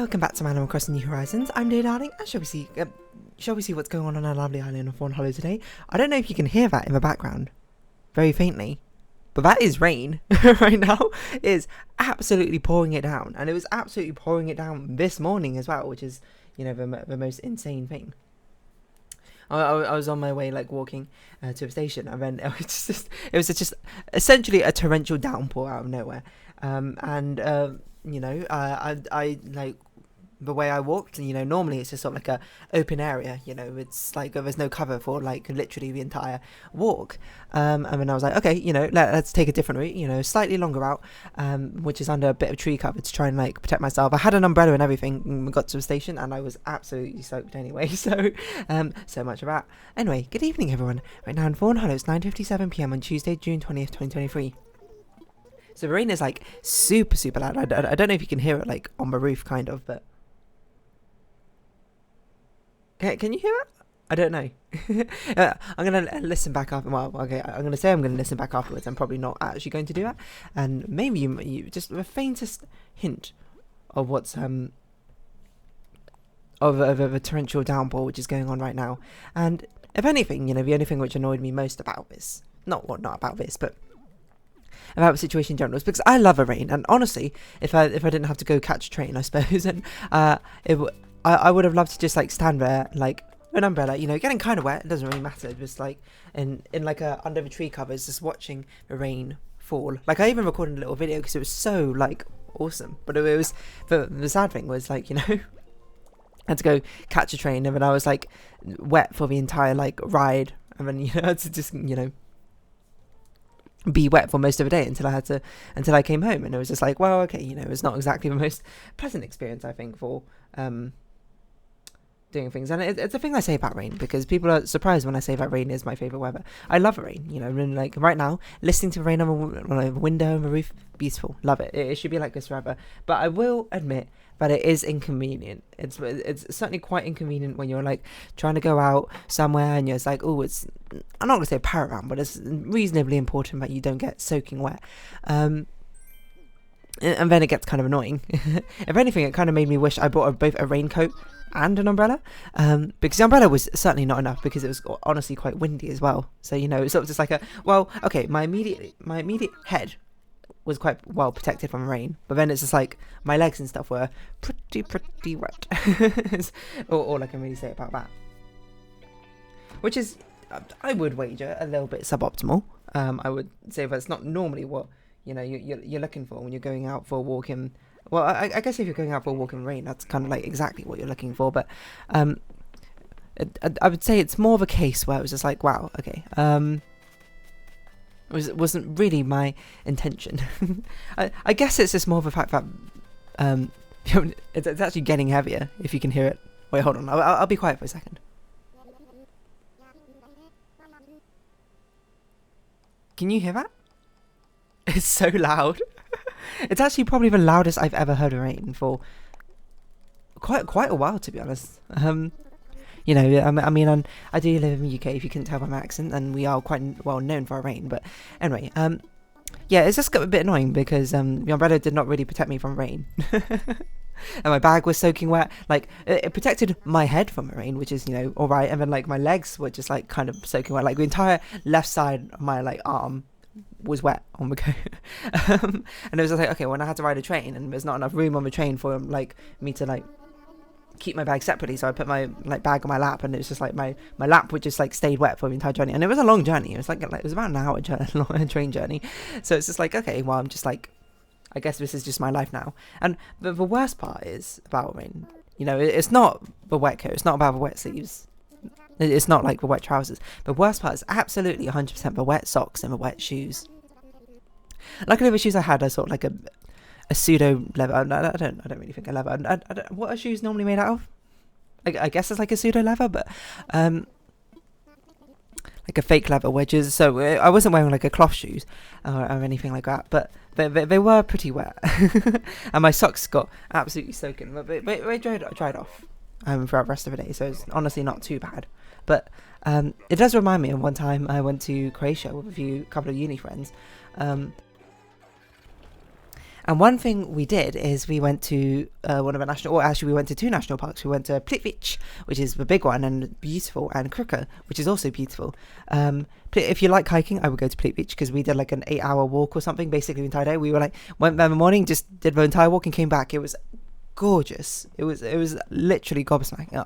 Welcome back to Animal Crossing New Horizons. I'm Dear Darling, and shall we see what's going on our lovely island of Fawnhollow today? I don't know if you can hear that in the background, very faintly, but that is rain right now. It is absolutely pouring it down, and it was absolutely pouring it down this morning as well, which is, you know, the most insane thing. I was on my way, like, walking to a station, and then it was just essentially a torrential downpour out of nowhere. You know, I like the way I walked, you know, normally it's just sort of like a open area, you know, it's like there's no cover for like literally the entire walk. And then I was like, okay, you know, let's take a different route, you know, slightly longer route, which is under a bit of tree cover to try and like protect myself. I had an umbrella and everything when we got to the station, and I was absolutely soaked anyway. So much of that. Anyway, good evening everyone. Right now in Fawnhallow, it's 9:57 PM on Tuesday, June 20th, 2023. So the rain is like super loud. I don't know if you can hear it like on the roof kind of, but can you hear it? I don't know. I'm going to listen back after. Well, okay, I'm going to say I'm going to listen back afterwards. I'm probably not actually going to do that. And maybe you just the faintest hint of what's of a torrential downpour which is going on right now. And if anything, you know, the only thing which annoyed me most about this, not about this, but about the situation in general, is because I love a rain, and honestly, if I didn't have to go catch a train, I suppose, and I would have loved to just like stand there like an umbrella, you know, getting kind of wet. It doesn't really matter, just like in like under the tree covers, just watching the rain fall. Like I even recorded a little video because it was so like awesome. But it was the sad thing was like, you know, I had to go catch a train, and then I was like wet for the entire like ride, and then, you know, I had to just, you know, be wet for most of the day until I came home. And it was just like, well, okay, you know, it's not exactly the most pleasant experience, I think, for doing things. And it's a thing I say about rain, because people are surprised when I say that rain is my favorite weather. I love rain, you know, and like right now, listening to rain on a window on the roof, beautiful, love it. It should be like this forever. But I will admit that it is inconvenient. It's certainly quite inconvenient when you're like trying to go out somewhere and you're just like, oh, it's, I'm not gonna say paramount, but it's reasonably important that you don't get soaking wet. And then it gets kind of annoying. If anything, it kind of made me wish I bought both a raincoat and an umbrella, because the umbrella was certainly not enough, because it was honestly quite windy as well. So, you know, it's sort of just like my immediate head was quite well protected from rain, but then it's just like my legs and stuff were pretty wet. all I can really say about that, which is, I would wager, a little bit suboptimal. I would say that's not normally what, you know, you're looking for when you're going out for a walk in. Well, I guess if you're going out for a walk in rain, that's kind of like exactly what you're looking for. But I would say it's more of a case where it was just like, wow, okay, it wasn't really my intention. I guess it's just more of a fact that it's actually getting heavier, if you can hear it. Wait, hold on, I'll be quiet for a second. Can you hear that? It's so loud. It's actually probably the loudest I've ever heard of rain for quite a while, to be honest. You know, I mean, I do live in the UK, if you couldn't tell by my accent, and we are quite well known for our rain. But anyway, yeah, it's just got a bit annoying because the umbrella did not really protect me from rain. And my bag was soaking wet. Like, it protected my head from the rain, which is, you know, alright. And then, like, my legs were just, like, kind of soaking wet. Like, the entire left side of my, like, arm was wet on the go. And it was just like, okay, when I had to ride a train and there's not enough room on the train for like me to like keep my bag separately, so I put my like bag on my lap, and it was just like my lap would just like stayed wet for the entire journey. And it was a long journey. It was like it was about an hour long train journey. So it's just like, okay, well, I'm just like, I guess this is just my life now. And the worst part is about rain, you know, it's not the wet coat, it's not about the wet sleeves, it's not like the wet trousers. The worst part is absolutely 100% the wet socks and the wet shoes. Luckily, the shoes I had are sort of like a pseudo leather. I don't really think a leather. What are shoes normally made out of? I guess it's like a pseudo leather, but like a fake leather wedges. So I wasn't wearing like a cloth shoes or anything like that, but they were pretty wet, and my socks got absolutely soaking. But they dried off throughout the rest of the day, so it's honestly not too bad. But it does remind me of one time I went to Croatia with a couple of uni friends, And one thing we did is we went to one of our national, or actually we went to two national parks. We went to Plitvice, which is the big one and beautiful, and Kruka, which is also beautiful. If you like hiking, I would go to Plitvice because we did like an 8-hour walk or something, basically the entire day. We were like, went there in the morning, just did the entire walk and came back. It was gorgeous. It was literally gobsmacking,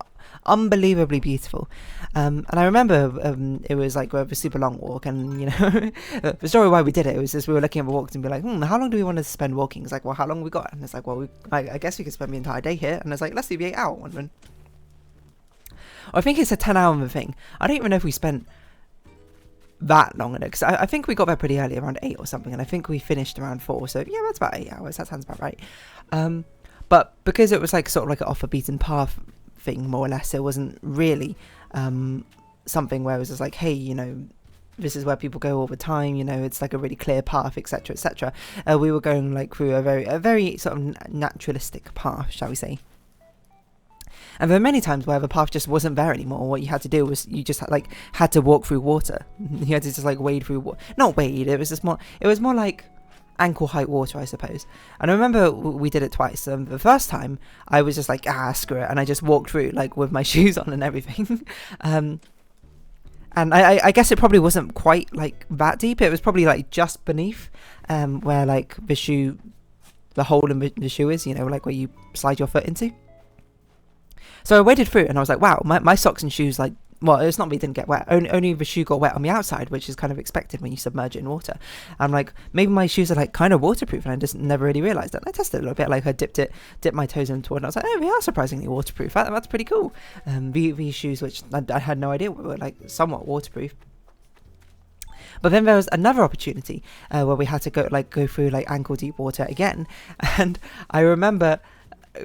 unbelievably beautiful. And I remember it was like a super long walk, and you know the story why we did it was just we were looking at the walks and be like, how long do we want to spend walking? It's like, well, how long we got? And it's like, well, I guess we could spend the entire day here. And it's like, let's do the 8-hour one then. I think it's a 10-hour thing. I don't even know if we spent that long in it, because I think we got there pretty early, around 8 or something, and I think we finished around 4, so yeah, that's about 8 hours. That sounds about right. But because it was like sort of like an off a beaten path thing, more or less, it wasn't really something where it was just like, hey, you know, this is where people go all the time, you know, it's like a really clear path, etc, etc. We were going like through a very sort of naturalistic path, shall we say. And there were many times where the path just wasn't there anymore. What you had to do was you just had to walk through water. You had to just like wade through water. Not wade, it was more like ankle height water, I suppose. And I remember we did it twice. The first time I was just like, screw it, and I just walked through like with my shoes on and everything. And I guess it probably wasn't quite like that deep. It was probably like just beneath where like the hole in the shoe is, you know, like where you slide your foot into. So I waded through and I was like, wow, my socks and shoes, like, well, it's not me, didn't get wet. Only the shoe got wet on the outside, which is kind of expected when you submerge it in water. I'm like, maybe my shoes are like kind of waterproof, and I just never really realised that. I tested it a little bit, like I dipped my toes into it, and I was like, oh, they are surprisingly waterproof. That's pretty cool. These shoes, which I had no idea were like somewhat waterproof. But then there was another opportunity where we had to go through like ankle deep water again, and I remember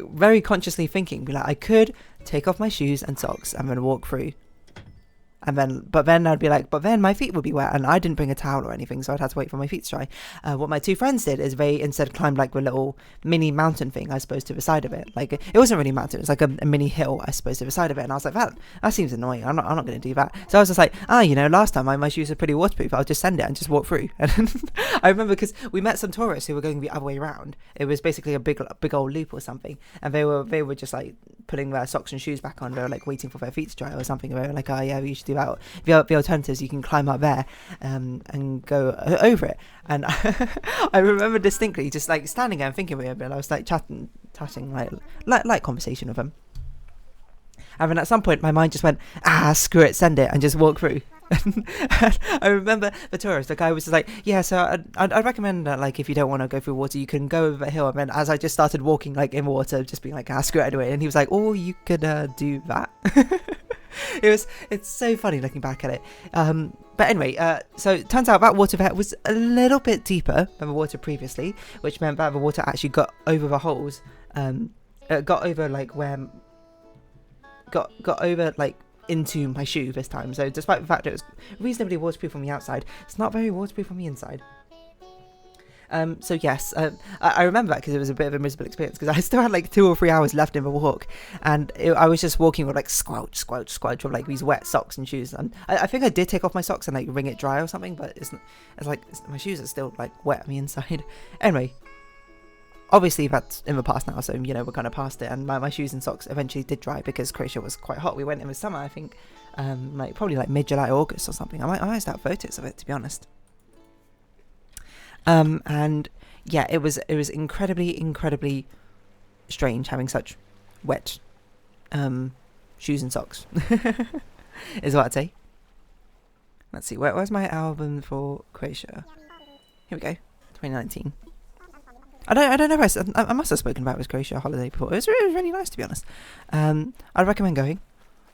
very consciously thinking, like, I could take off my shoes and socks and then walk through. But then I'd be like, but then my feet would be wet, and I didn't bring a towel or anything, so I'd have to wait for my feet to dry. What my two friends did is they instead climbed like a little mini mountain thing, I suppose, to the side of it. Like, it wasn't really a mountain, it was like a mini hill, I suppose, to the side of it. And I was like, that seems annoying. I'm not going to do that. So I was just like, you know, last time my shoes are pretty waterproof. I'll just send it and just walk through. And I remember because we met some tourists who were going the other way around. It was basically a big old loop or something, and they were just like putting their socks and shoes back on. They were like waiting for their feet to dry or something. And they were like, oh yeah, we should do that. The alternatives, you can climb up there and go over it. And I remember distinctly just like standing there and thinking with him, and I was like chatting like conversation with him. And then at some point my mind just went, screw it, send it, and just walk through. And I remember the tourist, the guy was just like, yeah, so I'd recommend that, like, if you don't want to go through water, you can go over a hill. And then as I just started walking like in water, just being like, screw it, anyway. And he was like, oh, you could do that. It's so funny looking back at it. But anyway, so it turns out that water there was a little bit deeper than the water previously, which meant that the water actually got over the holes, got over like where, got over like into my shoe this time. So despite the fact that it was reasonably waterproof on the outside, it's not very waterproof on the inside. So yes, I remember that because it was a bit of a miserable experience, because I still had like 2 or 3 hours left in the walk, and I was just walking with like squelch with like these wet socks and shoes. And I think I did take off my socks and like wring it dry or something, but it's like my shoes are still like wet on the inside. Anyway, obviously that's in the past now, so you know, we're kind of past it, and my shoes and socks eventually did dry because Croatia was quite hot. We went in the summer, I think, like probably like mid-July, August or something. I might start photos of it, to be honest. And yeah, it was incredibly strange having such wet shoes and socks is what I'd say. Let's see, where's my album for Croatia? Here we go, 2019. I don't know if I must have spoken about this Croatia holiday before. It was really nice, to be honest. I'd recommend going.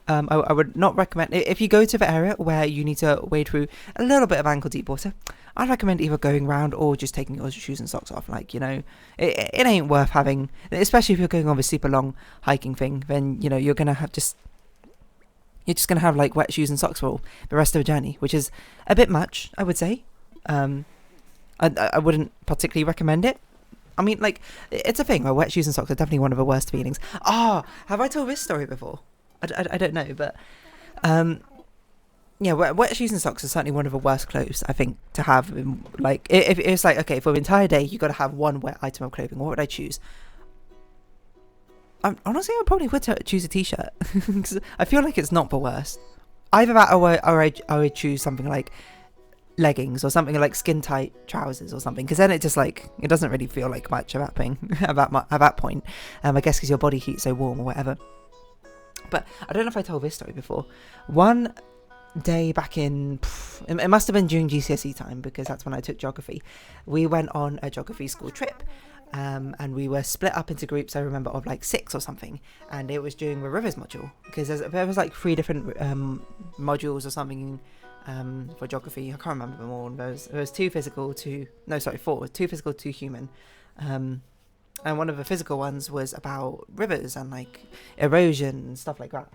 I would not recommend, if you go to the area where you need to wade through a little bit of ankle deep water, I'd recommend either going round or just taking your shoes and socks off. Like, you know, it ain't worth having, especially if you're going on a super long hiking thing, then, you know, you're just going to have like wet shoes and socks for the rest of the journey, which is a bit much, I would say. I wouldn't particularly recommend it. I mean, like, it's a thing where wet shoes and socks are definitely one of the worst feelings. Have I told this story before? I don't know, but yeah, wet shoes and socks are certainly one of the worst clothes I think to have. Like, if it's like, okay, for the entire day you got to have one wet item of clothing, what would I choose? Honestly, I probably would choose a t-shirt because I feel like it's not the worst. Either that, or I would choose something like leggings or something like skin tight trousers or something, because then it just like, it doesn't really feel like much of that thing at that point. I guess because your body heat's so warm or whatever. But I don't know if I told this story before. One day back in, it must have been during GCSE time, because that's when I took geography. We went on a geography school trip, and we were split up into groups, I remember, of like 6 or something, and it was during the rivers module, because there was like 3 different modules or something for geography. I can't remember them all. There was 4, 2 physical, 2 human, and one of the physical ones was about rivers and like erosion and stuff like that,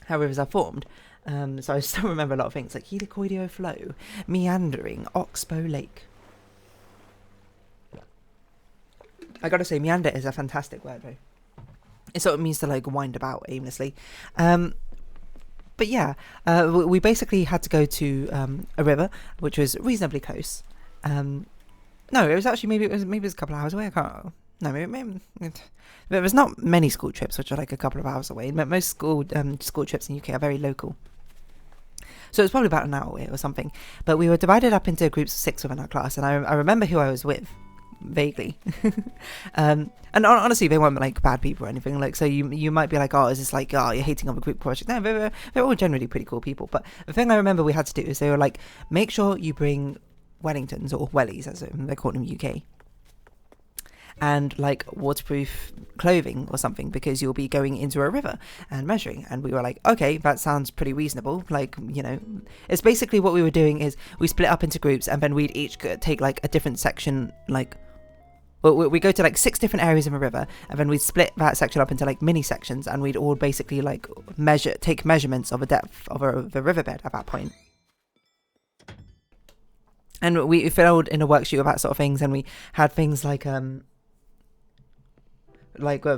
how rivers are formed. So I still remember a lot of things like helicoidal flow, meandering, oxbow lake. I gotta say, meander is a fantastic word though. It sort of means to like wind about aimlessly. But yeah, we basically had to go to a river which was reasonably close. No, it was actually maybe it was a couple of hours away. I can't. No, maybe there was not many school trips which are like a couple of hours away. Most school trips in the UK are very local. So it was probably about an hour away or something. But we were divided up into groups of 6 within our class, and I remember who I was with vaguely. And honestly, they weren't like bad people or anything. Like, so you might be like, oh, is this like, oh, you're hating on a group project? No, they're all generally pretty cool people. But the thing I remember we had to do is they were like, make sure you bring Wellingtons or wellies, as they're called in the UK, and like waterproof clothing or something, because you'll be going into a river and measuring. And we were like, okay, that sounds pretty reasonable. Like, you know, it's basically what we were doing is we split up into groups, and then we'd each take like a different section, like, well, we go to like 6 different areas of a river, and then we'd split that section up into like mini sections, and we'd all basically like take measurements of the depth of the riverbed at that point. And we filled in a worksheet of that sort of things, and we had things like the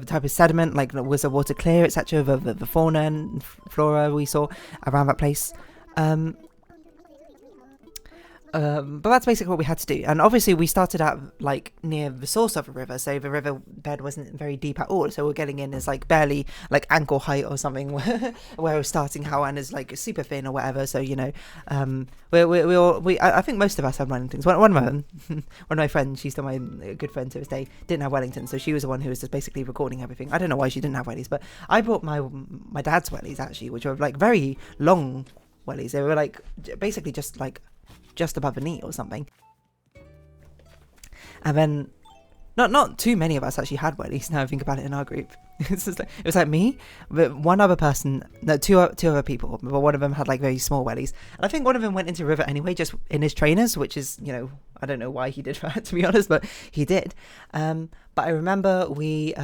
type of sediment, like was the water clear, etc. The fauna and flora we saw around that place. But that's basically what we had to do. And obviously we started out like near the source of the river, so the river bed wasn't very deep at all, so we're getting in as like barely like ankle height or something where we're starting how, and is like super thin or whatever. So, you know, I think most of us had Wellingtons. One of them, one of my friends, she's still my good friend to this day, didn't have Wellingtons, so she was the one who was just basically recording everything. I don't know why she didn't have wellies, but I brought my dad's wellies actually, which were like very long wellies. They were like basically just above the knee or something. And then not too many of us actually had wellies, now I think about it, in our group. It was like me, but one other person, no, two other people, but one of them had like very small wellies, and I think one of them went into the river anyway, just in his trainers, which is, you know, I don't know why he did that, to be honest, but he did. But I remember we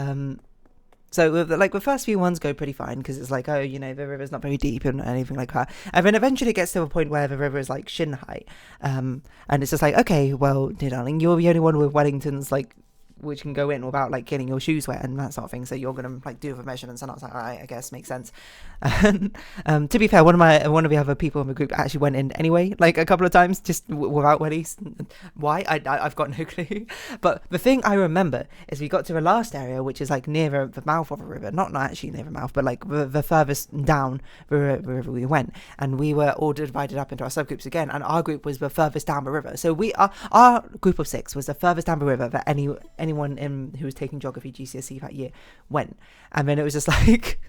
so like the first few ones go pretty fine, because it's like, oh, you know, the river's not very deep and anything like that. And then eventually it gets to a point where the river is like shin height. And it's just like, okay, well, dear darling, you're the only one with Wellingtons, like, which can go in without like getting your shoes wet and that sort of thing, so you're gonna like do the measurements. And I was like, alright, I guess makes sense. And to be fair, one of the other people in the group actually went in anyway, like a couple of times, just without wellies. Why? I've got no clue. But the thing I remember is we got to the last area, which is like near the mouth of a river, not actually near the mouth, but like the furthest down the river we went, and we were all divided up into our subgroups again, and our group was the furthest down the river. So our group of 6 was the furthest down the river that anyone who was taking geography GCSE that year went. And then it was just like,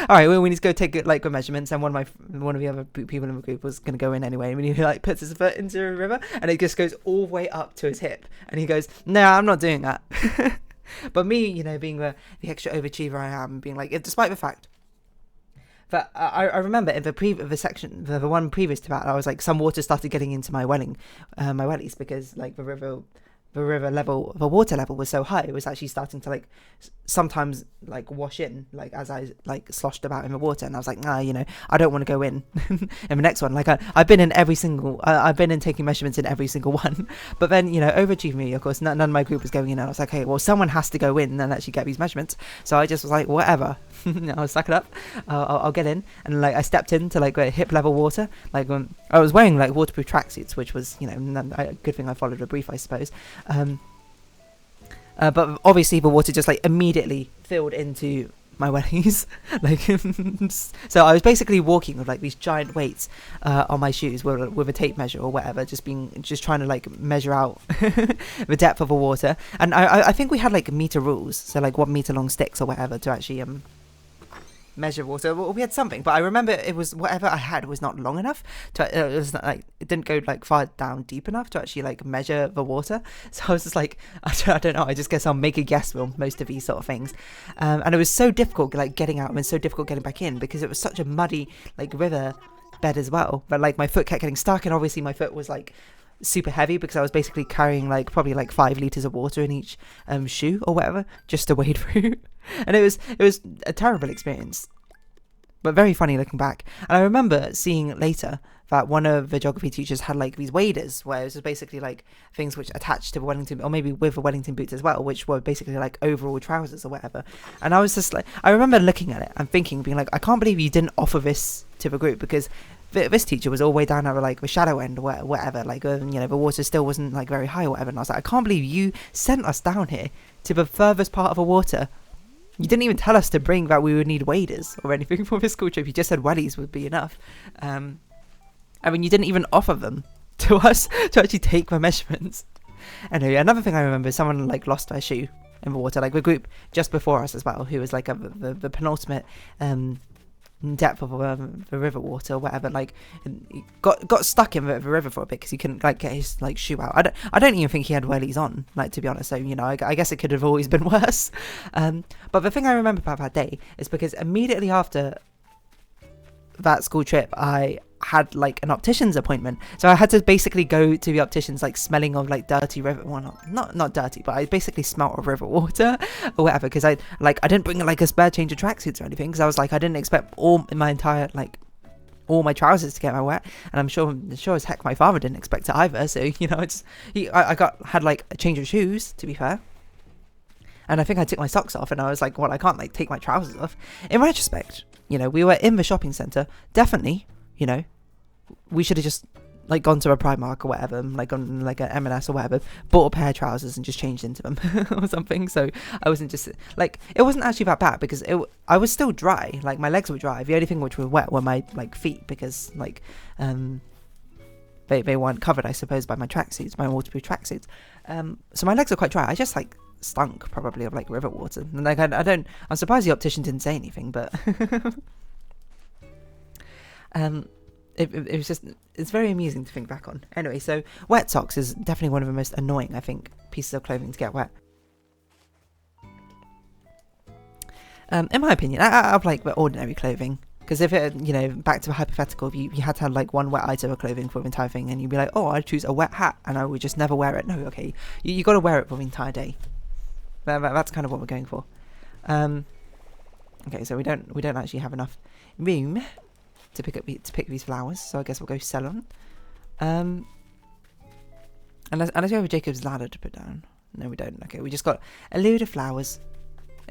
all right, well, we need to go take like the measurements, and one of the other people in the group was going to go in anyway, and he like puts his foot into the river, and it just goes all the way up to his hip, and he goes, no, I'm not doing that. But me, you know, being the extra overachiever I am, being like, despite the fact that I remember in the section, the one previous to that, I was like, some water started getting into my wellies, because like the river the river level, the water level was so high, it was actually starting to like sometimes like wash in, like as I like sloshed about in the water, and I was like, nah, you know, I don't want to go in. In the next one, like I've been in every single, I've been in taking measurements in every single one, but then, you know, overachieving me, of course, none of my group was going in, and I was like, hey, well, someone has to go in and actually get these measurements, so I just was like, whatever, I'll suck it up, I'll get in, and like I stepped into like hip level water, like I was wearing like waterproof tracksuits, which was, you know, a good thing I followed a brief, I suppose. But obviously the water just like immediately filled into my wellies. Like, so I was basically walking with like these giant weights on my shoes with a tape measure or whatever, just trying to like measure out the depth of the water. And I think we had like meter rules, so like 1 meter long sticks or whatever to actually measure water. Well, we had something, but I remember it was whatever I had was not long enough to it was not, like, it didn't go like far down deep enough to actually like measure the water. So I was just like, I don't know, I just guess I'll make a guess with most of these sort of things. And it was so difficult like getting out and so difficult getting back in because it was such a muddy like river bed as well, but like my foot kept getting stuck, and obviously my foot was like super heavy because I was basically carrying like probably like 5 liters of water in each shoe or whatever just to wade through. And it was a terrible experience, but very funny looking back. And I remember seeing later that one of the geography teachers had like these waders, where it was basically like things which attached to the Wellington, or maybe with the Wellington boots as well, which were basically like overall trousers or whatever. And I was just like, I remember looking at it and thinking, being like, I can't believe you didn't offer this to the group, because this teacher was all the way down at like the shallow end or whatever, like you know, the water still wasn't like very high or whatever. And I was like, I can't believe you sent us down here to the furthest part of the water. You didn't even tell us to bring that we would need waders or anything for this school trip. You just said wellies would be enough. I mean, you didn't even offer them to us to actually take the measurements. Anyway, another thing I remember is someone like lost their shoe in the water, like the group just before us as well, who was like the penultimate depth of the river water or whatever, like got stuck in the river for a bit because he couldn't like get his like shoe out. I don't even think he had wellies on, like, to be honest, so you know, I guess it could have always been worse. But the thing I remember about that day is because immediately after that school trip I had like an optician's appointment, so I had to basically go to the optician's like smelling of like dirty river, well not dirty, but I basically smelt of river water or whatever, because I didn't bring like a spare change of tracksuits or anything, because I was like, I didn't expect all my trousers to get wet, and I'm sure as heck my father didn't expect it either, so you know, I had like a change of shoes, to be fair. And I think I took my socks off, and I was like, well, I can't like take my trousers off. In retrospect, you know, we were in the shopping centre, definitely, you know, we should have just like gone to a Primark or whatever, like on like a M&S or whatever, bought a pair of trousers and just changed into them or something. So I wasn't just like, it wasn't actually that bad because I was still dry, like my legs were dry. The only thing which were wet were my like feet, because like they weren't covered, I suppose, by my tracksuits, my waterproof tracksuits. So my legs are quite dry. I just like stunk probably of like river water, and like I'm surprised the optician didn't say anything, but it was just, it's very amusing to think back on. Anyway, so wet socks is definitely one of the most annoying, I think, pieces of clothing to get wet. In my opinion, out of like the ordinary clothing, because if it, you know, back to the hypothetical, if you had to have like one wet item of clothing for the entire thing, and you'd be like, oh, I'd choose a wet hat and I would just never wear it. No, okay, you got to wear it for the entire day. That's kind of what we're going for. Okay, so we don't actually have enough room to pick these flowers, so I guess we'll go sell them. Unless we have a Jacob's ladder to put down. No, we don't. Okay, we just got a load of flowers.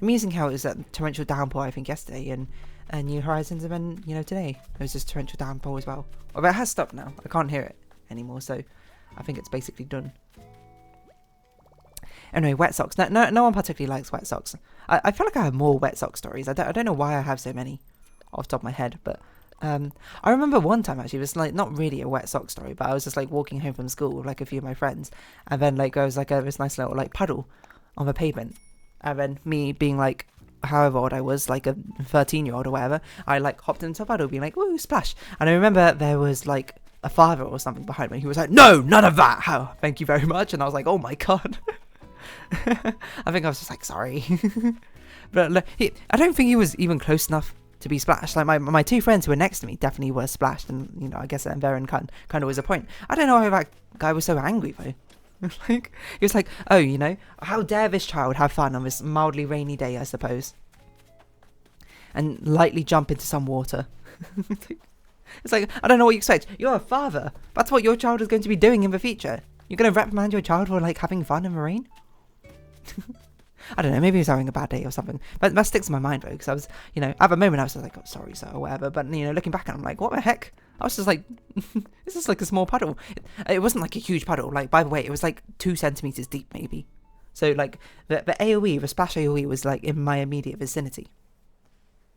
Amusing how it was that torrential downpour, I think, yesterday, and New Horizons, and then, you know, today it was just torrential downpour as well. Although it has stopped now. I can't hear it anymore, so I think it's basically done. Anyway, wet socks. No one particularly likes wet socks. I feel like I have more wet sock stories. I don't know why I have so many off the top of my head, but I remember one time actually, it was like not really a wet sock story, but I was just like walking home from school with like a few of my friends, and then like there was like this nice little like puddle on the pavement, and then me being like, however old I was, like a 13-year-old or whatever, I like hopped into a puddle being like, woo, splash. And I remember there was like a father or something behind me who was like, no, none of that, oh, thank you very much. And I was like, oh my god. I think I was just like, sorry. But like, I don't think he was even close enough to be splashed. Like my two friends who were next to me definitely were splashed, and you know, I guess therein kind of was a point. I don't know why that guy was so angry though. Like, he was like, oh, you know, how dare this child have fun on this mildly rainy day, I suppose, and lightly jump into some water. It's like, I don't know what you expect. You're a father. That's what your child is going to be doing in the future. You're going to reprimand your child for, like, having fun in the rain? I don't know, maybe he was having a bad day or something. But that sticks in my mind, though, because I was, you know, at the moment I was like, oh, sorry, sir, or whatever. But, you know, looking back, I'm like, what the heck? I was just like, this is like a small puddle. It wasn't like a huge puddle. Like, by the way, it was like 2 centimeters deep, maybe. So, like, the AoE, the splash AoE was, like, in my immediate vicinity.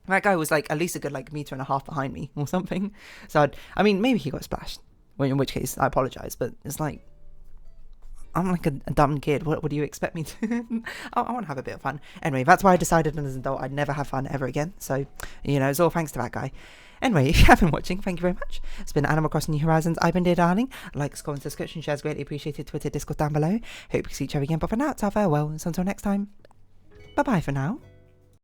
That guy was, like, at least a good, like, 1.5 meters behind me or something. So, I mean, maybe he got splashed. In which case, I apologise. But it's like, I'm like a dumb kid. What do you expect me to? I want to have a bit of fun. Anyway, that's why I decided as an adult I'd never have fun ever again. So, you know, it's all thanks to that guy. Anyway, if you have been watching, thank you very much. It's been Animal Crossing New Horizons. I've been Dear Darling. Likes, comments, subscription, shares greatly appreciated. Twitter, Discord down below. Hope you see each other again. But for now, it's our farewell. So until next time, bye-bye for now.